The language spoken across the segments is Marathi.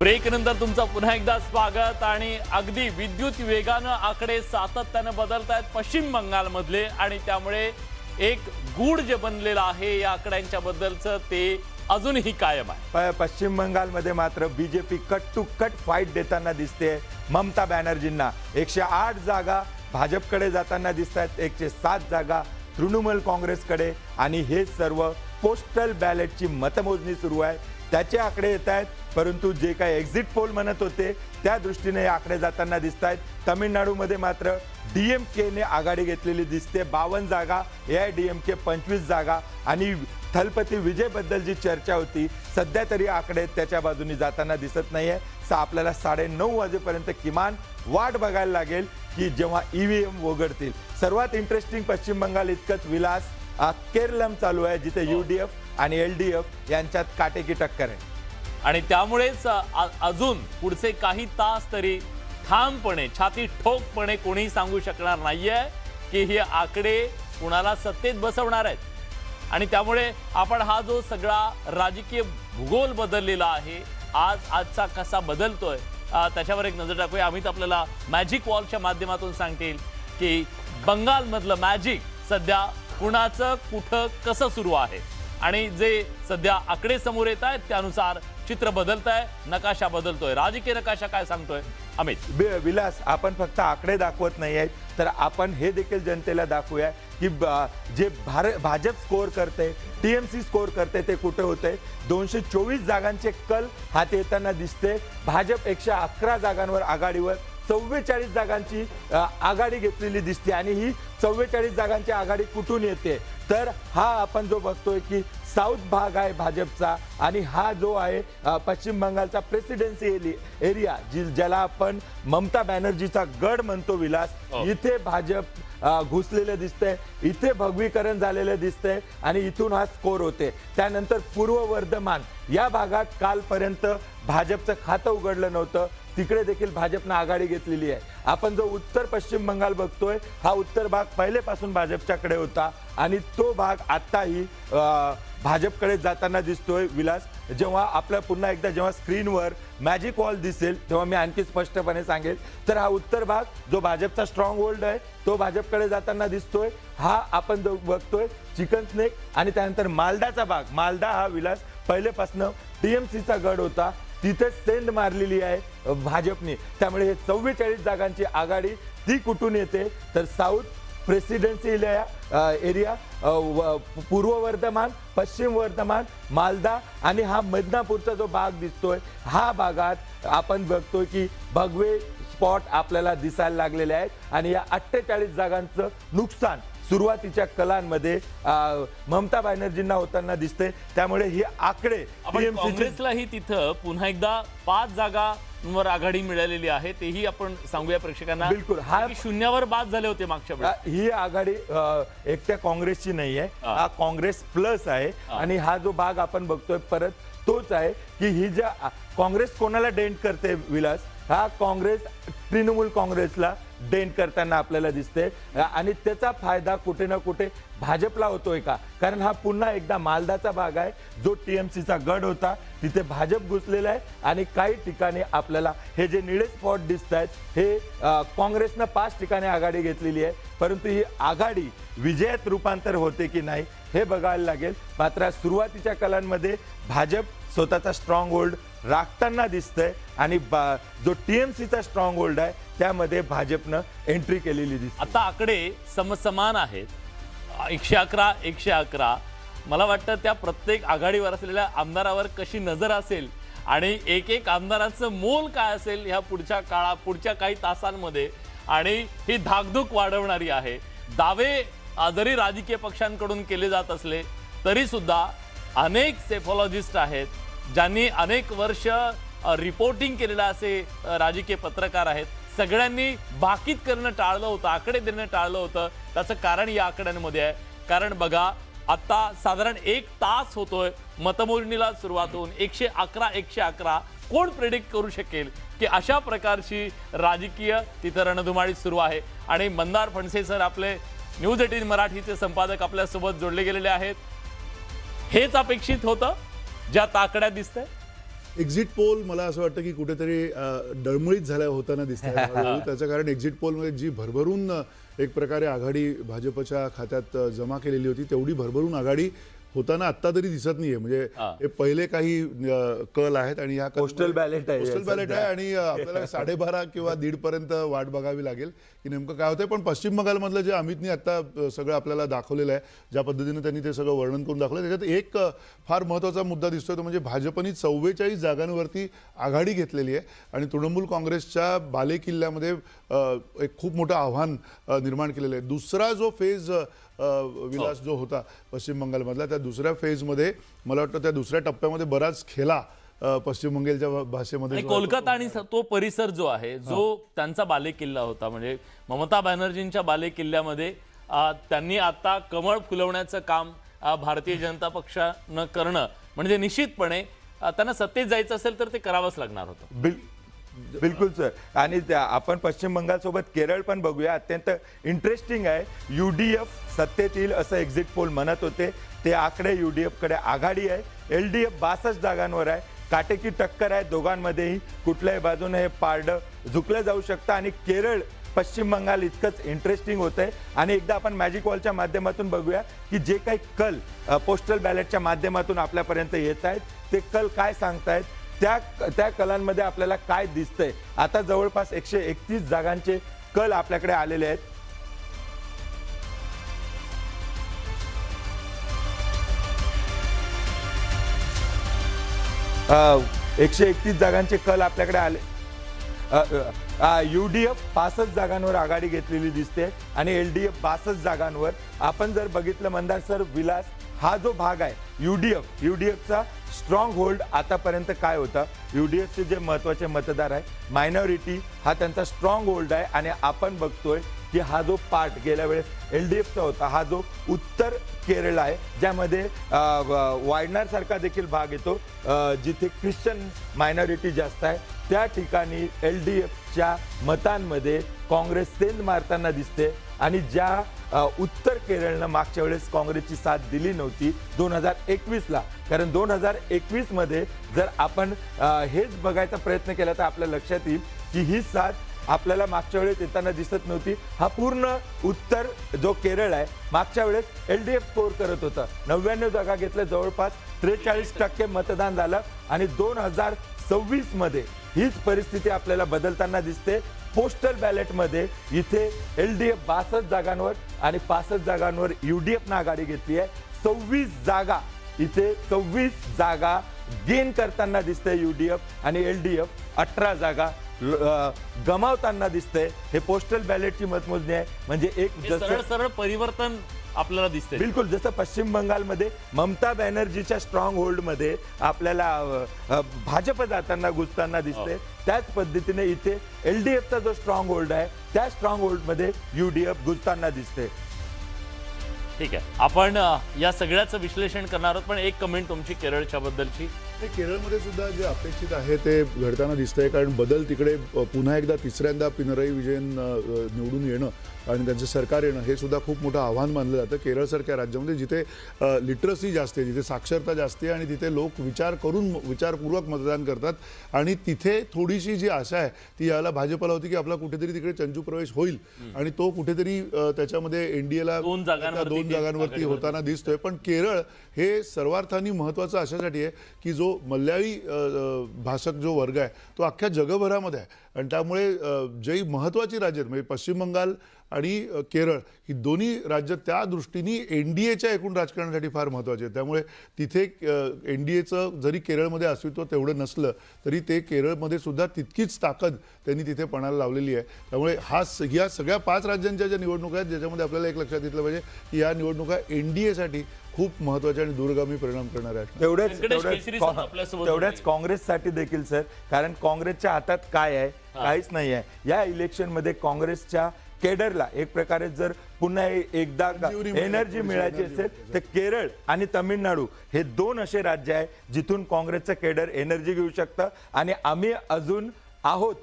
ब्रेक नंतर तुमचं पुन्हा एकदा स्वागत। आणि अगदी विद्युत वेगाने आकडे सातत्याने बदलत आहेत पश्चिम बंगालमधले, आणि त्यामुळे एक गूढ जे बनलेलं आहे या आकड्यांच्या बद्दलचं ते अजूनही कायम आहे। पश्चिम बंगालमध्ये मात्र BJP cut to cut fight देताना दिसते। ममता बॅनर्जींना 108 जागा भाजपकडे जाताना दिसतात, 107 जागा तृणमूल काँग्रेसकडे, आणि हे सर्व पोस्टल बॅलेटची मतमोजणी सुरू आहे त्याचे आकडे येत आहेत। परंतु जे काही एक्झिट पोल म्हणत होते त्या दृष्टीने हे आकडे जाताना दिसत आहेत। तामिळनाडूमध्ये मात्र डीएमकेने आघाडी घेतलेली दिसते, 52 जागा, एआयडीएमके 25 जागा, आणि थलपती विजयबद्दल जी चर्चा होती सध्या तरी आकडे त्याच्या बाजूने जाताना दिसत नाहीये। आपल्याला 9:30 वाजेपर्यंत किमान वाट बघायला लागेल की जेव्हा ईव्हीएम वगळतील। सर्वात इंटरेस्टिंग पश्चिम बंगाल इतकंच विलास केरळम चालू आहे जिथे यूडीएफ आणि एलडीएफ यांच्यात काटेकी टक्कर आहे, आणि त्यामुळेच अजून पुढचे काही तास तरी ठामपणे छाती ठोकपणे कोणी सांगू शकणार नाहीये की हे आकडे कुणाला सत्तेत बसवणार आहेत। आणि त्यामुळे आपण हा जो सगळा राजकीय भूगोल बदललेला आहे आजचा कसा बदलतोय त्याच्यावर एक नजर टाकूया। अमित आपल्याला मॅजिक वॉलच्या माध्यमातून सांगतील की बंगालमधलं मॅजिक सध्या कुणाचं कुठं कसं सुरू आहे, आणि जे सध्या आकडे समोर येत आहेत त्यानुसार चित्र बदलत आहे, नकाशा बदलतोय, राजकीय नकाशा काय सांगतोय अमित? विलास, आपण फक्त आकडे दाखवत नाही आहेत तर आपण हे देखील जनतेला दाखवूया की जे भाजप स्कोअर करते, टीएमसी स्कोअर करते ते कुठे होते। 224 जागांचे कल हाती येताना दिसते। भाजप 111 जागांवर आघाडीवर 44 जागांची आघाडी घेतलेली दिसते, आणि ही 44 जागांची आघाडी कुठून येते तर हा आपण जो बघतोय की साऊथ भाग आहे भाजपचा, आणि हा जो आहे पश्चिम बंगालचा प्रेसिडेन्सी एरिया ज्याला आपण ममता बॅनर्जीचा गड म्हणतो विलास, इथे भाजप घुसलेलं दिसतंय, इथे भगवीकरण झालेलं दिसतंय, आणि इथून हा स्कोर होते। त्यानंतर पूर्व वर्धमान या भागात कालपर्यंत भाजपचं खातं उघडलं नव्हतं, तिकडे देखील भाजपने आघाडी घेतलेली आहे। आपण जो उत्तर पश्चिम बंगाल बघतोय हा उत्तर भाग पहिलेपासून भाजपच्याकडे होता, आणि तो भाग आताही भाजपकडे जाताना दिसतोय विलास। जेव्हा आपल्या पुन्हा एकदा जेव्हा स्क्रीनवर मॅजिक वॉल दिसेल तेव्हा मी आणखी स्पष्टपणे सांगेल, तर हा उत्तर भाग जो भाजपचा स्ट्रॉंग होल्ड आहे तो भाजपकडे जाताना दिसतोय। हा आपण जो बघतोय चिकन स्नेक, आणि त्यानंतर मालदाचा भाग, मालदा हा विलास पहिलेपासून टीएमसीचा गड होता, तिथे सेंड मारलेली आहे भाजपने। त्यामुळे हे 44 जागांची आघाडी ती कुठून येते तर साऊथ प्रेसिडेन्सी एरिया, पूर्व वर्धमान, पश्चिम वर्धमान, मालदा, आणि हा मिदनापूरचा जो भाग दिसतोय हा भागात आपण बघतोय की भगवे स्पॉट आपल्याला दिसायला लागलेले आहेत, आणि या 48 जागांचं नुकसान सुरुवातीच्या कलांमध्ये ममता बॅनर्जींना होताना दिसते। त्यामुळे ही आकडे काँग्रेसलाही तिथं पुन्हा एकदा 5 जागांवर आघाडी मिळालेली आहे, तेही आपण सांगूया प्रेक्षकांना। बिलकुल, हा शून्यावर बाद झाले होते मागच्या वेळेस। ही आघाडी एकट्या काँग्रेसची नाही आहे, हा काँग्रेस प्लस आहे, आणि हा जो भाग आपण बघतोय परत तोच आहे की ही ज्या काँग्रेस कोणाला डेंट करते विलास, हा काँग्रेस तृणमूल काँग्रेसला डेंट करताना आपल्याला दिसते, आणि त्याचा फायदा कुठे ना कुठे भाजपला होतोय का, कारण हा पुन्हा एकदा मालदाचा भाग आहे जो टीएमसीचा गड होता, तिथे भाजप घुसलेला आहे, आणि काही ठिकाणी आपल्याला हे जे निळे स्पॉट दिसत आहेत हे काँग्रेसनं 5 ठिकाणी आघाडी घेतलेली आहे, परंतु ही आघाडी विजयात रूपांतर होते की नाही हे बघायला लागेल। मात्र सुरुवातीच्या कलांमध्ये भाजप स्वतःचा स्ट्रॉंग होल्ड राखताना दिसतंय, आणि जो टीएमसीचा स्ट्रॉंग होल्ड आहे त्यामध्ये भाजपनं एंट्री केलेली दिसते। आता आकडे समसमान आहेत, 111 111। मला वाटतं त्या प्रत्येक आघाडीवर असलेल्या आमदारावर कशी नजर असेल आणि एक एक आमदाराचं मोल काय असेल ह्या पुढच्या काही तासांमध्ये, आणि ही धाकधूक वाढवणारी आहे। दावे जरी राजकीय पक्षांकडून केले जात असले तरी सुद्धा अनेक सेफॉलॉजिस्ट आहेत ज्यांनी अनेक वर्ष रिपोर्टिंग केलेलं असे राजकीय पत्रकार आहेत, सगळ्यांनी बाकीत करणं टाळलं होतं, आकडे देणं टाळलं होतं। त्याचं कारण या आकड्यांमध्ये आहे, कारण बघा आता साधारण 1 तास होतोय मतमोजणीला सुरुवात होऊन, 111 111 कोण प्रेडिक्ट करू शकेल की अशा प्रकारची राजकीय तिथं रणधुमाळी सुरू आहे। आणि मंदार फणसे सर आपले न्यूज 18 मराठीचे संपादक आपल्यासोबत जोडले गेलेले आहेत। हेच अपेक्षित होतं ज्या आकड्यात दिसतंय? एक्झिट पोल मला असं वाटतं की कुठेतरी डळमळीत झाल्या होताना दिसत आहे त्याचं कारण एक्झिट पोलमध्ये जी भरभरून एक प्रकारे आघाडी भाजपच्या खात्यात जमा केलेली होती तेवढी भरभरून आघाडी होताना आत्ता तरी दिसत नाहीये. म्हणजे हे पहिले काही कल आहेत आणि या पोस्टल बॅलेट आहे आणि आपल्याला 12:30 किंवा 1:30 पर्यंत वाट बघावी लागेल की नेमकं काय होतंय. पण पश्चिम बंगालमधलं जे अमितनी आता सगळं आपल्याला दाखवलेलं आहे, ज्या पद्धतीने त्यांनी ते सगळं वर्णन करून दाखवलं, त्याच्यात एक फार महत्त्वाचा मुद्दा दिसतोय तो म्हणजे भाजपनी 44 जागांवरती आघाडी घेतलेली आहे आणि तृणमूल काँग्रेसच्या बालेकिल्ल्यामध्ये एक खूप मोठं आव्हान निर्माण केलेलं आहे. दुसरा जो फेज विलास जो होता पश्चिम बंगालमधला, त्या दुसऱ्या फेजमध्ये मला वाटतं त्या दुसऱ्या टप्प्यामध्ये बराच खेळा पश्चिम बंगालच्या भाषेमध्ये कोलकाता आणि तो परिसर जो आहे, जो त्यांचा बालेकिल्ला होता, म्हणजे ममता बॅनर्जींच्या बालेकिल्ल्यामध्ये त्यांनी आता कमळ फुलवण्याचं काम भारतीय जनता पक्षानं करणं म्हणजे निश्चितपणे त्यांना सत्तेत जायचं असेल तर ते करावंच लागणार होतं. बिलकुल सर. आणि आपण पश्चिम बंगाल सोबत केरळ पण बघूया. अत्यंत इंटरेस्टिंग आहे. UDF सत्तेत येईल असं एक्झिट पोल म्हणत होते, ते आकडे UDF कडे आघाडी आहे. LDF 62 जागांवर आहे. काटेकी टक्कर आहे दोघांमध्येही. कुठल्याही बाजूने हे पारडं झुकलं जाऊ शकतं आणि केरळ पश्चिम बंगाल इतकंच इंटरेस्टिंग होतंय. आणि एकदा आपण मॅजिक वॉलच्या माध्यमातून बघूया की जे काही कल पोस्टल बॅलेटच्या माध्यमातून आपल्यापर्यंत येत आहेत ते कल काय सांगतायत, त्या कलांमध्ये आपल्याला काय दिसतंय. आता जवळपास 131 जागांचे कल आपल्याकडे आलेले आहेत. अ, 131 जागांचे कल आपल्याकडे आले. UDF 65 जागांवर आघाडी घेतलेली दिसते आणि LDF 62 जागांवर. आपण जर बघितलं मंदार सर, विलास, हा जो भाग आहे UDFचा स्ट्रॉंग होल्ड आतापर्यंत काय होता, UDFचे जे महत्वाचे मतदार आहे, मायनॉरिटी, हा त्यांचा स्ट्रॉंग होल्ड आहे. आणि आपण बघतोय की हा जो पार्ट गेल्या वेळेस LDFचा होता, हा जो उत्तर केरळ आहे, ज्यामध्ये वायनाड सारखा देखील भाग येतो, जिथे ख्रिश्चन मायनॉरिटी जास्त आहे, त्या ठिकाणी LDFच्या मतांमध्ये काँग्रेस सेंध मारताना दिसते. आणि ज्या उत्तर केरळनं मागच्या वेळेस काँग्रेसची साथ दिली नव्हती 2021ला, कारण 2021 मध्ये जर आपण हेच बघायचा प्रयत्न केला तर आपल्या लक्षात येईल की ही साथ आपल्याला मागच्या वेळेस येताना दिसत नव्हती. हा पूर्ण उत्तर जो केरळ आहे, मागच्या वेळेस LDF स्कोर करत होता. 99 जागा घेतल्या, जवळपास 43% मतदान झालं. आणि 2026 मध्ये हीच परिस्थिती आपल्याला बदलताना दिसते. पोस्टल बॅलेटमध्ये इथे LDF 62 जागांवर आणि 65 जागांवर UDFनं आघाडी घेतली आहे. 26 जागा गेन करताना दिसते UDF आणि LDF 18 जागा गमावताना दिसतंय. हे पोस्टल बॅलेटची मतमोजणी आहे. म्हणजे एक सरळ परिवर्तन आपल्याला दिसते. बिलकुल जसं पश्चिम बंगालमध्ये ममता बॅनर्जीच्या स्ट्रॉंग होल्ड मध्ये आपल्याला भाजप जाताना घुसताना दिसते, त्याच पद्धतीने इथे LDFचा जो स्ट्रॉंग होल्ड आहे त्या स्ट्रॉंग होल्ड मध्ये UDF घुसताना दिसते. ठीक आहे, आपण या सगळ्याचं विश्लेषण करणार आहोत, पण एक कमेंट तुमची केरळच्या बद्दलची. केरळमध्ये सुद्धा जे अपेक्षित आहे ते घडताना दिसतंय, कारण बदल तिकडे पुन्हा एकदा तिसऱ्यांदा पिनराई विजयन निवडून येणं आणि त्यांचं सरकार येणं हे सुद्धा खूप मोठं आव्हान मानलं जातं. केरळसारख्या राज्यामध्ये जिथे लिटरसी जास्त आहे, जिथे साक्षरता जास्त आहे आणि तिथे लोक विचारपूर्वक मतदान करतात, आणि तिथे थोडीशी जी आशा आहे ती याला भाजपला होती की आपला कुठेतरी तिकडे चंचू प्रवेश होईल आणि तो कुठेतरी त्याच्यामध्ये एनडीएला 2 जागांवरती होताना दिसतोय. पण केरळ हे सर्वार्थाने महत्त्वाचं अशासाठी आहे की जो मल्याळी भाषक जो वर्ग आहे तो अख्ख्या जगभरामध्ये आहे. आणि त्यामुळे जी महत्त्वाची राज्य आहेत म्हणजे पश्चिम बंगाल आणि केरळ ही दोन्ही राज्य त्या दृष्टीने NDAच्या एकूण राजकारणासाठी फार महत्त्वाचे आहेत. त्यामुळे तिथे NDAचं जरी केरळमध्ये अस्तित्व तेवढं नसलं तरी ते केरळमध्ये सुद्धा तितकीच ताकद त्यांनी तिथे पणाला लावलेली आहे. त्यामुळे ह्या सगळ्या 5 राज्यांच्या ज्या निवडणुका आहेत ज्याच्यामध्ये आपल्याला एक लक्षात घेतलं पाहिजे की या निवडणुका NDAसाठी खूप महत्त्वाच्या आणि दूरगामी परिणाम करणाऱ्या आहेत. तेवढ्याच काँग्रेससाठी देखील सर, कारण काँग्रेसच्या हातात काय आहे, काहीच नाही आहे. या इलेक्शनमध्ये काँग्रेसच्या केडरला एक प्रकारे जर पुन्हा एकदा एनर्जी मिळायची असेल तर केरळ आणि तामिळनाडू हे 2 असे राज्य आहे जिथून काँग्रेसचं केडर एनर्जी घेऊ शकतं. आणि आम्ही अजून आहोत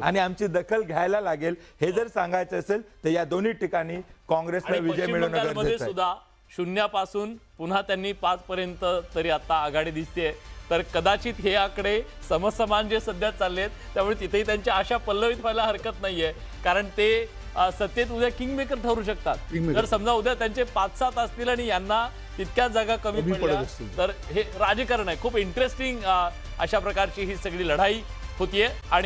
आणि आमची दखल घ्यायला लागेल हे जर सांगायचं असेल तर या दोन्ही ठिकाणी काँग्रेसला विजय मिळवणं गरजेचं आहे. सुद्धा 0 पासून पुन्हा त्यांनी 5 पर्यंत तरी आता आघाडी दिसते. तर कदाचित हे आकडे समसमान जे सध्या चालले आहेत त्यामुळे तिथेही त्यांच्या आशा पल्लवित व्हायला हरकत नाहीये, कारण ते सत्तेत उद्या किंगमेकर ठरू शकतात. Kingmaker. जर समजा उद्या त्यांचे 5-7 असतील आणि यांना तितक्याच जागा कमी कमी पडल्या पडत असतील. तर हे राजकारण आहे. खूप इंटरेस्टिंग अशा प्रकारची ही सगळी लढाई होतीये. आणि